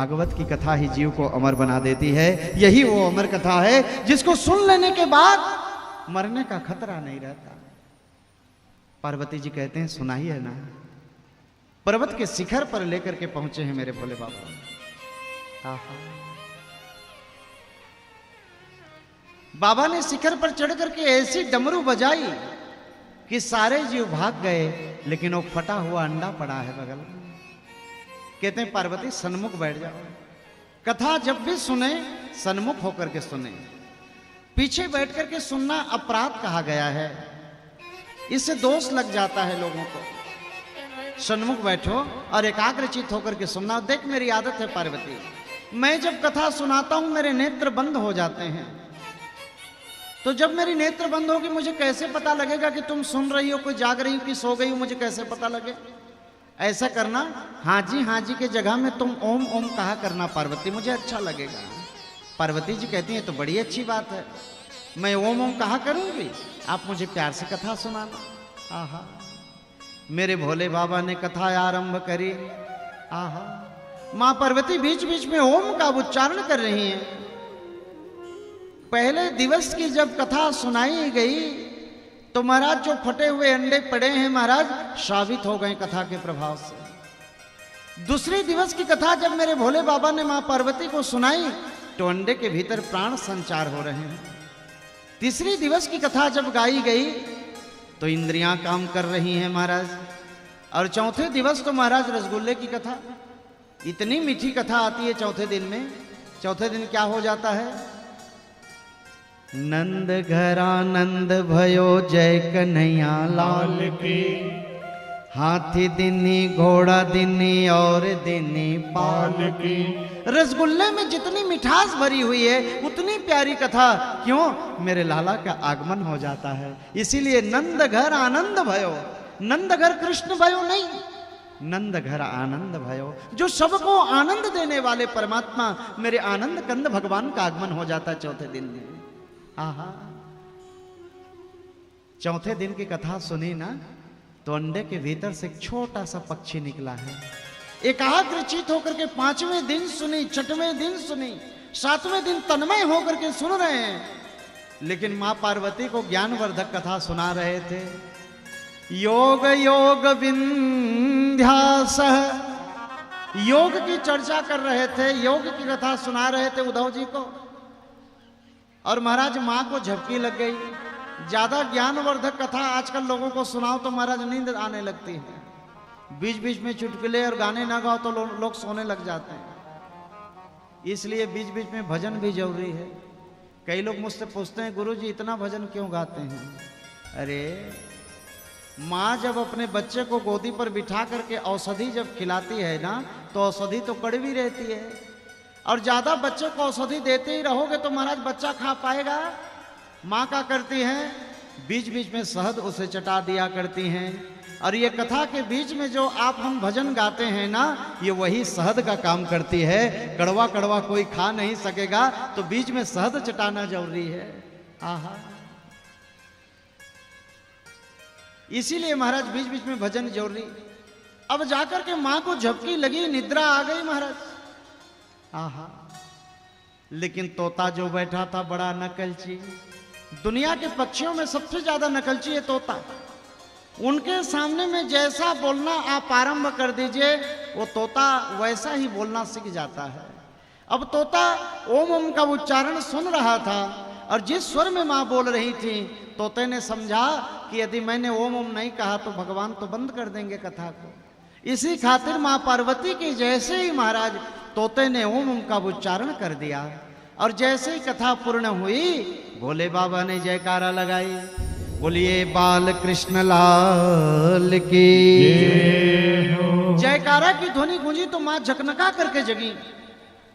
भागवत की कथा ही जीव को अमर बना देती है। यही वो अमर कथा है जिसको सुन लेने के बाद मरने का खतरा नहीं रहता। पार्वती जी कहते हैं सुनाई है ना, पर्वत के शिखर पर लेकर के पहुंचे हैं मेरे भोले बाबा। बाबा ने शिखर पर चढ़ करके ऐसी डमरू बजाई कि सारे जीव भाग गए, लेकिन वो फटा हुआ अंडा पड़ा है बगल में। कहते हैं पार्वती सन्मुख बैठ जाओ, कथा जब भी सुने सन्मुख होकर के सुने, पीछे बैठ करके सुनना अपराध कहा गया है, इससे दोष लग जाता है लोगों को। सन्मुख बैठो और एकाग्रचित होकर के सुनना। देख मेरी आदत है पार्वती, मैं जब कथा सुनाता हूं मेरे नेत्र बंद हो जाते हैं, तो जब मेरी नेत्र बंद होगी मुझे कैसे पता लगेगा कि तुम सुन रही हो, कोई जाग रही हो कि सो गई हो, मुझे कैसे पता लगे? ऐसा करना, हाँ जी के जगह में तुम ओम ओम कहा करना पार्वती, मुझे अच्छा लगेगा। पार्वती जी कहती हैं तो बड़ी अच्छी बात है, मैं ओम ओम कहा करूंगी, आप मुझे प्यार से कथा सुनाना। आहा, मेरे भोले बाबा ने कथा आरंभ करी। आहा, मां पार्वती बीच बीच में ओम का उच्चारण कर रही हैं। पहले दिवस की जब कथा सुनाई गई तो महाराज जो फटे हुए अंडे पड़े हैं महाराज साबित हो गए कथा के प्रभाव से। दूसरे दिवस की कथा जब मेरे भोले बाबा ने मां पार्वती को सुनाई तो अंडे के भीतर प्राण संचार हो रहे हैं। तीसरी दिवस की कथा जब गाई गई तो इंद्रियां काम कर रही हैं महाराज। और चौथे दिवस तो महाराज रसगुल्ले की कथा, इतनी मीठी कथा आती है चौथे दिन में। चौथे दिन क्या हो जाता है? नंद घर आनंद भयो जय कन्हैया लाल की, हाथी दिनी घोड़ा दिनी और दिनी पाल की। रसगुल्ले में जितनी मिठास भरी हुई है उतनी प्यारी कथा, क्यों? मेरे लाला का आगमन हो जाता है, इसीलिए नंद घर आनंद भयो। नंद घर कृष्ण भयो नहीं, नंद घर आनंद भयो। जो सबको आनंद देने वाले परमात्मा मेरे आनंद कंद भगवान का आगमन हो जाता है चौथे दिन में। आहा, चौथे दिन की कथा सुनी ना तो अंडे के भीतर से एक छोटा सा पक्षी निकला है। एकाग्रचित होकर के पांचवें दिन सुनी, छठवें दिन सुनी, सातवें दिन तन्मय होकर के सुन रहे हैं, लेकिन मां पार्वती को ज्ञानवर्धक कथा सुना रहे थे। योग योग विंध्यासह, योग की चर्चा कर रहे थे, योग की कथा सुना रहे थे उद्धव जी को। और महाराज मां को झपकी लग गई। ज्यादा ज्ञानवर्धक कथा आजकल लोगों को सुनाओ तो महाराज नींद आने लगती है। बीच बीच में चुटकुले और गाने ना गाओ तो लोग सोने लग जाते हैं। इसलिए बीच बीच में भजन भी जरूरी है। कई लोग मुझसे पूछते हैं गुरुजी इतना भजन क्यों गाते हैं? अरे माँ जब अपने बच्चे को गोदी पर बिठा करके औषधि जब खिलाती है ना तो औषधि तो कड़वी रहती है, और ज्यादा बच्चे को औषधि देते ही रहोगे तो महाराज बच्चा खा पाएगा? माँ क्या करती हैं, बीच बीच में शहद उसे चटा दिया करती हैं। और ये कथा के बीच में जो आप हम भजन गाते हैं ना, ये वही शहद का काम करती है। कड़वा कड़वा कोई खा नहीं सकेगा तो बीच में शहद चटाना जरूरी है। आहा, इसीलिए महाराज बीच बीच में भजन जरूरी। अब जाकर के माँ को झपकी लगी, निद्रा आ गई महाराज। आहा, लेकिन तोता जो बैठा था बड़ा नकलची, दुनिया के पक्षियों में सबसे ज्यादा नकलची है तोता। उनके सामने में जैसा बोलना आप आरंभ कर दीजिए वो तोता वैसा ही बोलना सीख जाता है। अब तोता ओम ओम का उच्चारण सुन रहा था और जिस स्वर में मां बोल रही थी तोते ने समझा कि यदि मैंने ओम ओम नहीं कहा तो भगवान तो बंद कर देंगे कथा को। इसी खातिर मां पार्वती की जैसे ही महाराज तोते ने ओम ओम का उच्चारण कर दिया और जैसे ही कथा पूर्ण हुई भोले बाबा ने जयकारा लगाई, बोलिए बाल कृष्ण लाल की। जयकारा की ध्वनि गूंजी तो मां झकनका करके जगी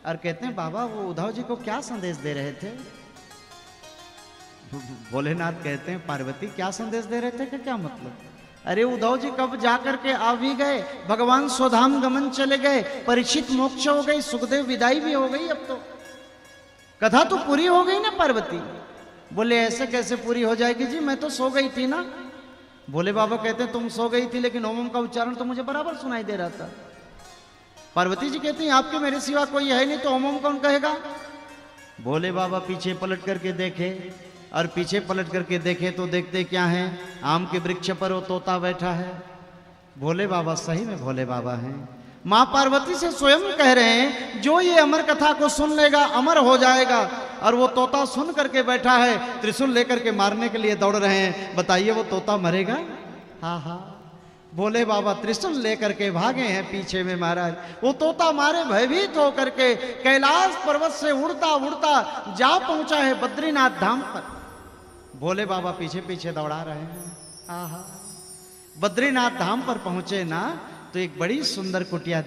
और कहते हैं बाबा वो उद्धव जी को क्या संदेश दे रहे थे? भोलेनाथ कहते हैं पार्वती क्या संदेश दे रहे थे कि क्या मतलब? अरे उद्धव जी कब जाकर के आ भी गए, भगवान स्वधाम गमन चले गए, परीक्षित मोक्ष हो गई, सुखदेव विदाई भी हो गई, अब तो कथा तो पूरी हो गई ना पार्वती। बोले ऐसे कैसे पूरी हो जाएगी जी, मैं तो सो गई थी ना। भोले बाबा कहते हैं तुम सो गई थी लेकिन ओम का उच्चारण तो मुझे बराबर सुनाई दे रहा था। पार्वती जी कहती हैं आपके मेरे सिवा कोई है नहीं, तो ओम ओम कौन कहेगा? भोले बाबा पीछे पलट करके देखे, और पीछे पलट करके देखे तो देखते क्या है, आम के वृक्ष पर वो तोता बैठा है। भोले बाबा सही में भोले बाबा हैं। माँ पार्वती से स्वयं कह रहे हैं जो ये अमर कथा को सुन लेगा अमर हो जाएगा। और वो तोता सुन करके बैठा है, त्रिशूल लेकर के मारने के लिए दौड़ रहे हैं। बताइए वो तोता मरेगा? हाँ हाँ। भोले बाबा त्रिशूल लेकर के भागे हैं पीछे में महाराज। वो तोता मारे भयभीत होकर के कैलाश पर्वत से उड़ता उड़ता जा पहुंचा है बद्रीनाथ धाम पर। भोले बाबा पीछे पीछे दौड़ा रहे हैं। आहा। बद्रीनाथ धाम पर पहुंचे ना तो एक बड़ी सुंदर कुटिया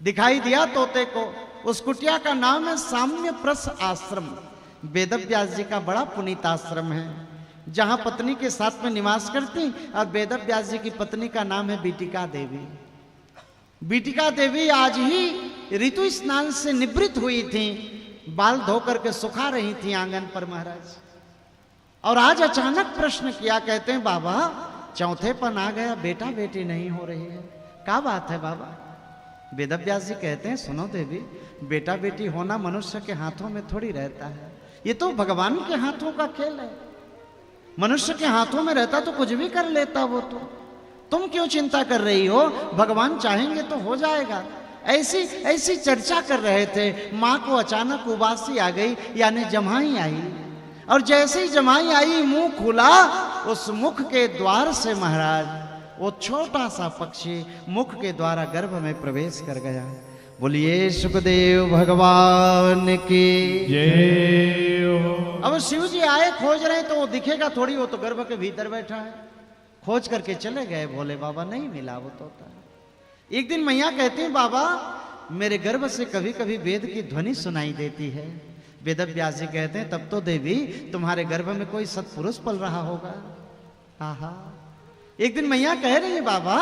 दिखाई दिया तोते को। उस कुटिया का नाम है साम्य प्रस आश्रम। वेदव्यास जी का बड़ा पुनीत आश्रम है, जहां पत्नी के साथ में निवास करती। और वेदव्यास जी की पत्नी का नाम है बीटिका देवी। बीटिका देवी आज ही ऋतु स्नान से निवृत्त हुई थी, बाल धो करके सुखा रही थी आंगन पर महाराज। और आज अचानक प्रश्न किया, कहते हैं बाबा चौथेपन आ गया, बेटा बेटी नहीं हो रही है, क्या बात है बाबा? वेदव्यास जी कहते हैं सुनो देवी, बेटा बेटी होना मनुष्य के हाथों में थोड़ी रहता है, ये तो भगवान के हाथों का खेल है। मनुष्य के हाथों में रहता तो कुछ भी कर लेता वो तो। तुम क्यों चिंता कर रही हो? भगवान चाहेंगे तो हो जाएगा। ऐसी चर्चा कर रहे थे। माँ को अचानक उबासी आ गई, यानी जमाई आई। और जैसे ही जमाई आई मुंह खुला, उस मुख के द्वार से महाराज वो छोटा सा पक्षी मुख के द्वारा गर्भ में प्रवेश कर गया। बोलिए सुखदेव भगवान की जय। अब शिव जी आए, खोज रहे तो वो दिखेगा थोड़ी, वो तो गर्भ के भीतर बैठा है। खोज करके चले गए, भोले बाबा नहीं मिला वो तोता। एक दिन मैया कहती हैं बाबा मेरे गर्भ से कभी कभी वेद की ध्वनि सुनाई देती है। वेदव्यास जी कहते हैं तब तो देवी तुम्हारे गर्भ में कोई सत्पुरुष पल रहा होगा। आहा। एक दिन मैया कह रही है बाबा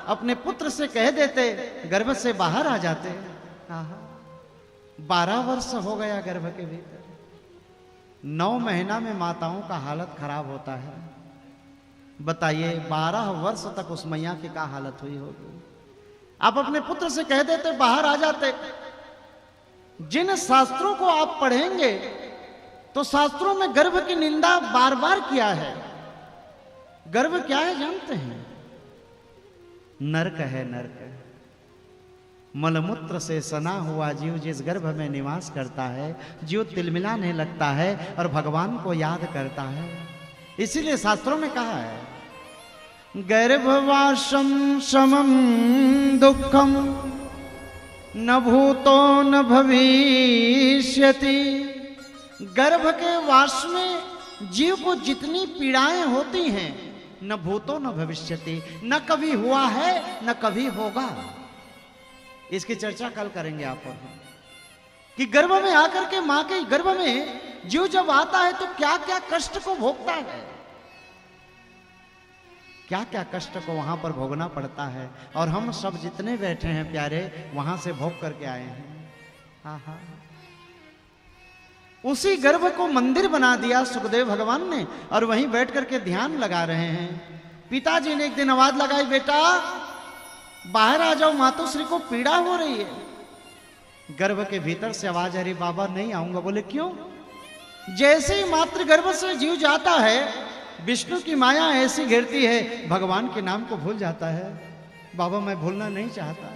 अपने पुत्र से कह देते गर्भ से बाहर आ जाते। आहा। 12 वर्ष हो गया गर्भ के भीतर। 9 महीना में माताओं का हालत खराब होता है। बताइए 12 वर्ष तक उस मैया की क्या हालत हुई होगी? आप अपने पुत्र से कह देते बाहर आ जाते। जिन शास्त्रों को आप पढ़ेंगे तो शास्त्रों में गर्भ की निंदा बार बार किया है। गर्भ क्या है जानते हैं? नरक है, नरक। मलमूत्र से सना हुआ जीव जिस गर्भ में निवास करता है, जीव तिलमिलाने लगता है और भगवान को याद करता है। इसीलिए शास्त्रों में कहा है गर्भवासम समम दुखम न भूतो न भविष्यति। गर्भ के वास में जीव को जितनी पीड़ाएं होती हैं, न भूतो न भविष्यति, न कभी हुआ है न कभी होगा। इसकी चर्चा कल करेंगे आप और हम, कि गर्भ में आकर के मां के गर्भ में जीव जब आता है तो क्या क्या कष्ट को भोगता है, क्या क्या कष्ट को वहां पर भोगना पड़ता है। और हम सब जितने बैठे हैं प्यारे वहां से भोग करके आए हैं। आहा। उसी गर्भ को मंदिर बना दिया सुखदेव भगवान ने, और वहीं बैठ करके ध्यान लगा रहे हैं। पिताजी ने एक दिन आवाज लगाई बेटा बाहर आ जाओ, मातोश्री को पीड़ा हो रही है। गर्भ के भीतर से आवाज आ रही बाबा नहीं आऊंगा। बोले क्यों? जैसे ही मातृ गर्भ से जीव जाता है विष्णु की माया ऐसी घेरती है, भगवान के नाम को भूल जाता है। बाबा मैं भूलना नहीं चाहता।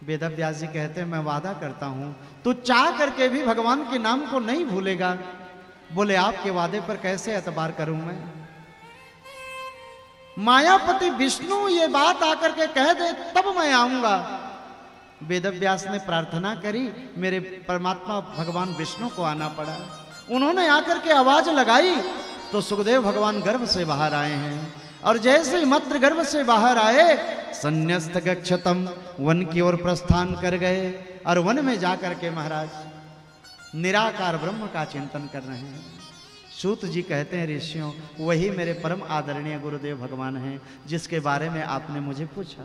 वेदव्यास जी कहते हैं मैं वादा करता हूं तू चाह करके भी भगवान के नाम को नहीं भूलेगा। बोले आपके वादे पर कैसे एतबार करूं मैं? मायापति विष्णु ये बात आकर के कह दे तब मैं आऊंगा। वेदव्यास ने प्रार्थना करी, मेरे परमात्मा भगवान विष्णु को आना पड़ा। उन्होंने आकर के आवाज लगाई तो सुखदेव भगवान गर्भ से बाहर आए हैं। और जैसे ही मातृ गर्भ से बाहर आए संन्यस्त गच्छतम वन की ओर प्रस्थान कर गए। और वन में जाकर के महाराज निराकार ब्रह्म का चिंतन कर रहे हैं। सूत जी कहते हैं ऋषियों वही मेरे परम आदरणीय गुरुदेव भगवान हैं जिसके बारे में आपने मुझे पूछा।